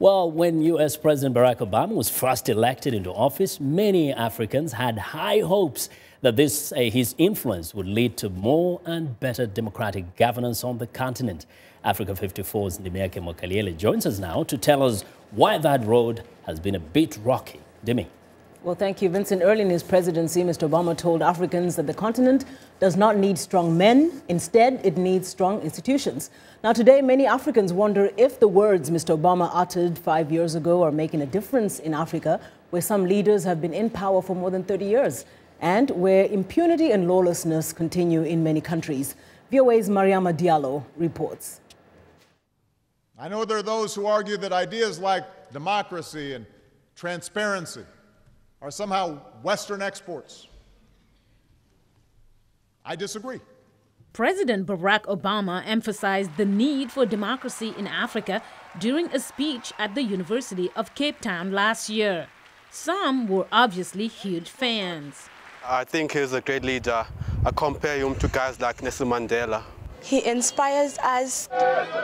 Well, when U.S. President Barack Obama was first elected into office, many Africans had high hopes that his influence would lead to more and better democratic governance on the continent. Africa 54's Ndimyake Mwakalyelye joins us now to tell us why that road has been a bit rocky. Dimi. Well, thank you, Vincent. Early in his presidency, Mr. Obama told Africans that the continent does not need strong men. Instead, it needs strong institutions. Now, today, many Africans wonder if the words Mr. Obama uttered 5 years ago are making a difference in Africa, where some leaders have been in power for more than 30 years, and where impunity and lawlessness continue in many countries. VOA's Mariama Diallo reports. I know there are those who argue that ideas like democracy and transparency are somehow Western exports. I disagree. President Barack Obama emphasized the need for democracy in Africa during a speech at the University of Cape Town last year. Some were obviously huge fans. I think he's a great leader. I compare him to guys like Nelson Mandela. He inspires us.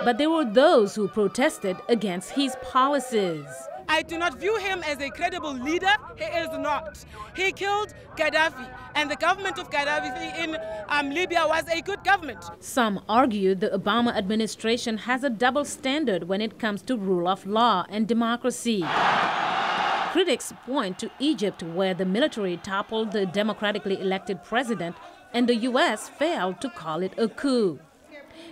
But there were those who protested against his policies. I do not view him as a credible leader. He is not. He killed Gaddafi, and the government of Gaddafi in Libya was a good government. Some argue the Obama administration has a double standard when it comes to rule of law and democracy. Critics point to Egypt, where the military toppled the democratically elected president and the U.S. failed to call it a coup.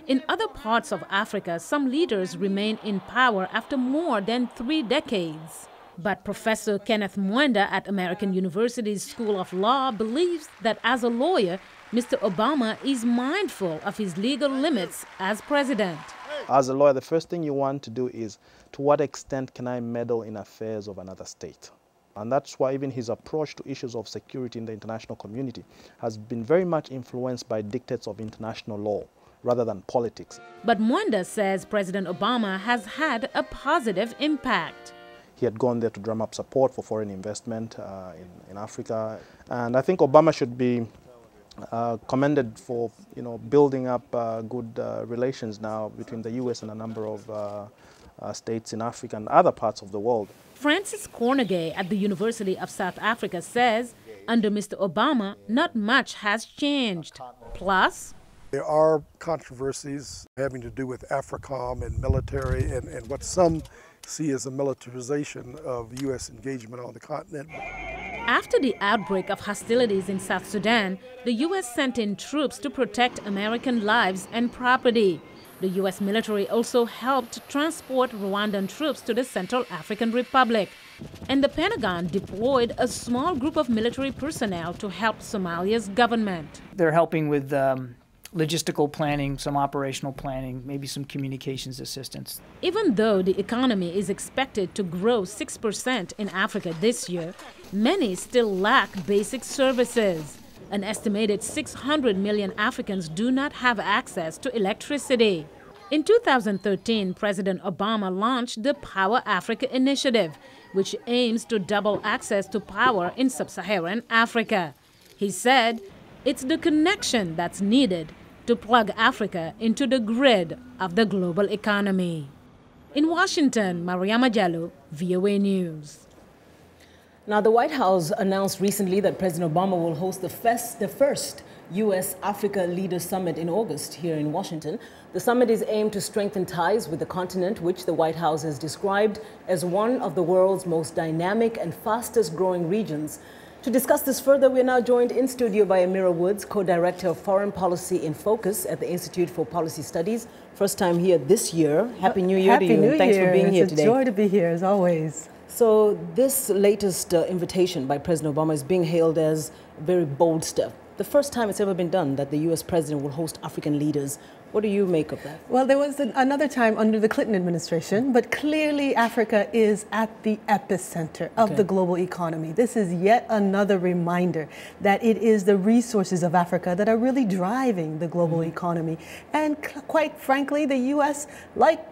In other parts of Africa, some leaders remain in power after more than 3 decades. But Professor Kenneth Mwenda at American University's School of Law believes that as a lawyer, Mr. Obama is mindful of his legal limits as president. As a lawyer, the first thing you want to do is, to what extent can I meddle in affairs of another state? And that's why even his approach to issues of security in the international community has been very much influenced by dictates of international law, rather than politics. But Mwenda says President Obama has had a positive impact. He had gone there to drum up support for foreign investment in Africa. And I think Obama should be commended for building up good relations now between the U.S. and a number of states in Africa and other parts of the world. Francis Cornegay at the University of South Africa says under Mr. Obama, not much has changed. Plus, there are controversies having to do with AFRICOM and military and what some see as a militarization of U.S. engagement on the continent. After the outbreak of hostilities in South Sudan, the U.S. sent in troops to protect American lives and property. The U.S. military also helped transport Rwandan troops to the Central African Republic. And the Pentagon deployed a small group of military personnel to help Somalia's government. They're helping with logistical planning, some operational planning, maybe some communications assistance. Even though the economy is expected to grow 6% in Africa this year, many still lack basic services. An estimated 600 million Africans do not have access to electricity. In 2013, President Obama launched the Power Africa initiative, which aims to double access to power in sub-Saharan Africa. He said, it's the connection that's needed to plug Africa into the grid of the global economy. In Washington, Mariama Diallo, VOA News. Now, the White House announced recently that President Obama will host the first U.S. Africa Leaders Summit in August here in Washington. The summit is aimed to strengthen ties with the continent, which the White House has described as one of the world's most dynamic and fastest growing regions. To discuss this further, we are now joined in studio by Emira Woods, co-director of Foreign Policy in Focus at the Institute for Policy Studies. First time here this year. Happy New Year to you. Happy New Year. Thanks for being here today. It's a joy to be here, as always. So this latest invitation by President Obama is being hailed as a very bold step. The first time it's ever been done that the U.S. president will host African leaders. What do you make of that? Well, there was another time under the Clinton administration, but clearly Africa is at the epicenter of the global economy. This is yet another reminder that it is the resources of Africa that are really driving the global economy. And quite frankly, the U.S., like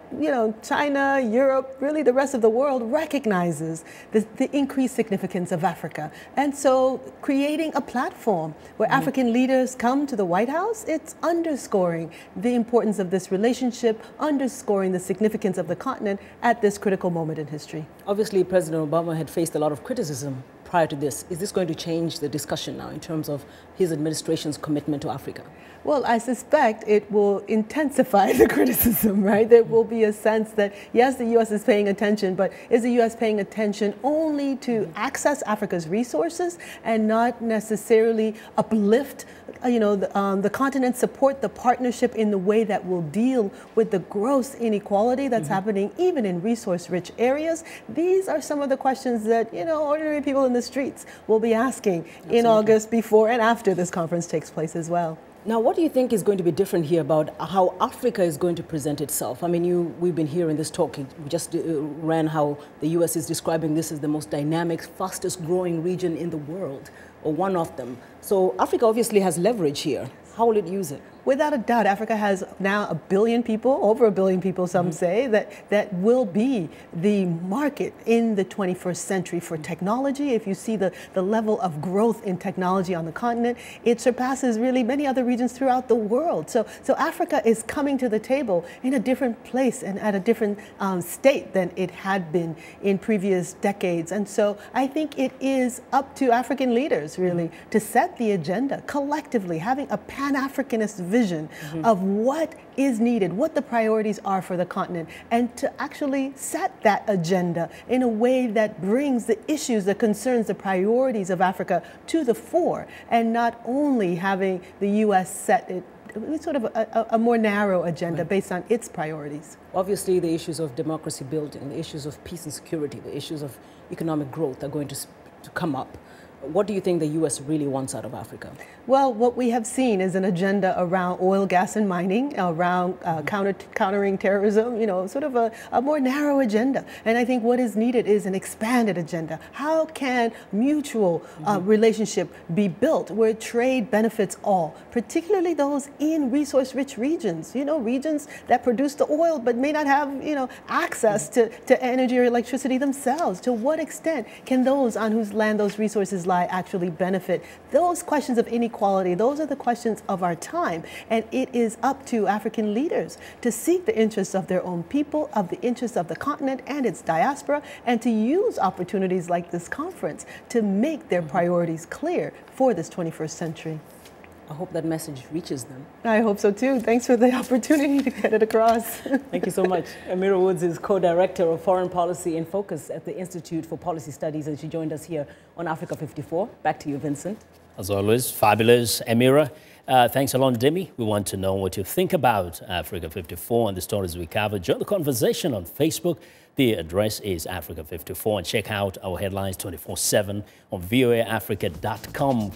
China, Europe, really the rest of the world recognizes the increased significance of Africa. And so creating a platform where African leaders come to the White House, it's underscoring the importance of this relationship, underscoring the significance of the continent at this critical moment in history. Obviously, President Obama had faced a lot of criticism prior to this. Is this going to change the discussion now in terms of his administration's commitment to Africa? Well, I suspect it will intensify the criticism, right? There will be a sense that, yes, the U.S. is paying attention, but is the U.S. paying attention only to access Africa's resources and not necessarily uplift, the continent, support the partnership in the way that will deal with the gross inequality that's happening even in resource-rich areas? These are some of the questions that, ordinary people in the streets will be asking in August, before and after this conference takes place as well. Now, what do you think is going to be different here about how Africa is going to present itself? I mean, we've been hearing this talk. We just ran how the U.S. is describing this as the most dynamic, fastest growing region in the world, or one of them. So Africa obviously has leverage here. How will it use it? Without a doubt, Africa has now 1 billion people, over 1 billion people, some say, that will be the market in the 21st century for technology. If you see the level of growth in technology on the continent, it surpasses really many other regions throughout the world. So Africa is coming to the table in a different place and at a different state than it had been in previous decades. And so I think it is up to African leaders, really, to set the agenda collectively, having a Pan-Africanist vision of what is needed, what the priorities are for the continent, and to actually set that agenda in a way that brings the issues, the concerns, the priorities of Africa to the fore, and not only having the U.S. set it sort of a more narrow agenda based on its priorities. Obviously, the issues of democracy building, the issues of peace and security, the issues of economic growth are going to come up. What do you think the U.S. really wants out of Africa? Well, what we have seen is an agenda around oil, gas, and mining, around countering terrorism, sort of a more narrow agenda. And I think what is needed is an expanded agenda. How can mutual relationship be built where trade benefits all, particularly those in resource-rich regions, regions that produce the oil but may not have, access to energy or electricity themselves? To what extent can those on whose land those resources lie actually benefit? Those questions of inequality, those are the questions of our time. And it is up to African leaders to seek the interests of their own people, of the interests of the continent and its diaspora, and to use opportunities like this conference to make their priorities clear for this 21st century. I hope that message reaches them. I hope so too. Thanks for the opportunity to get it across. Thank you so much. Emira Woods is co-director of Foreign Policy in Focus at the Institute for Policy Studies, and she joined us here on Africa 54. Back to you, Vincent. As always, fabulous, Emira. Thanks a lot, Demi. We want to know what you think about Africa 54 and the stories we covered. Join the conversation on Facebook. The address is Africa 54, and check out our headlines 24/7 on voaafrica.com.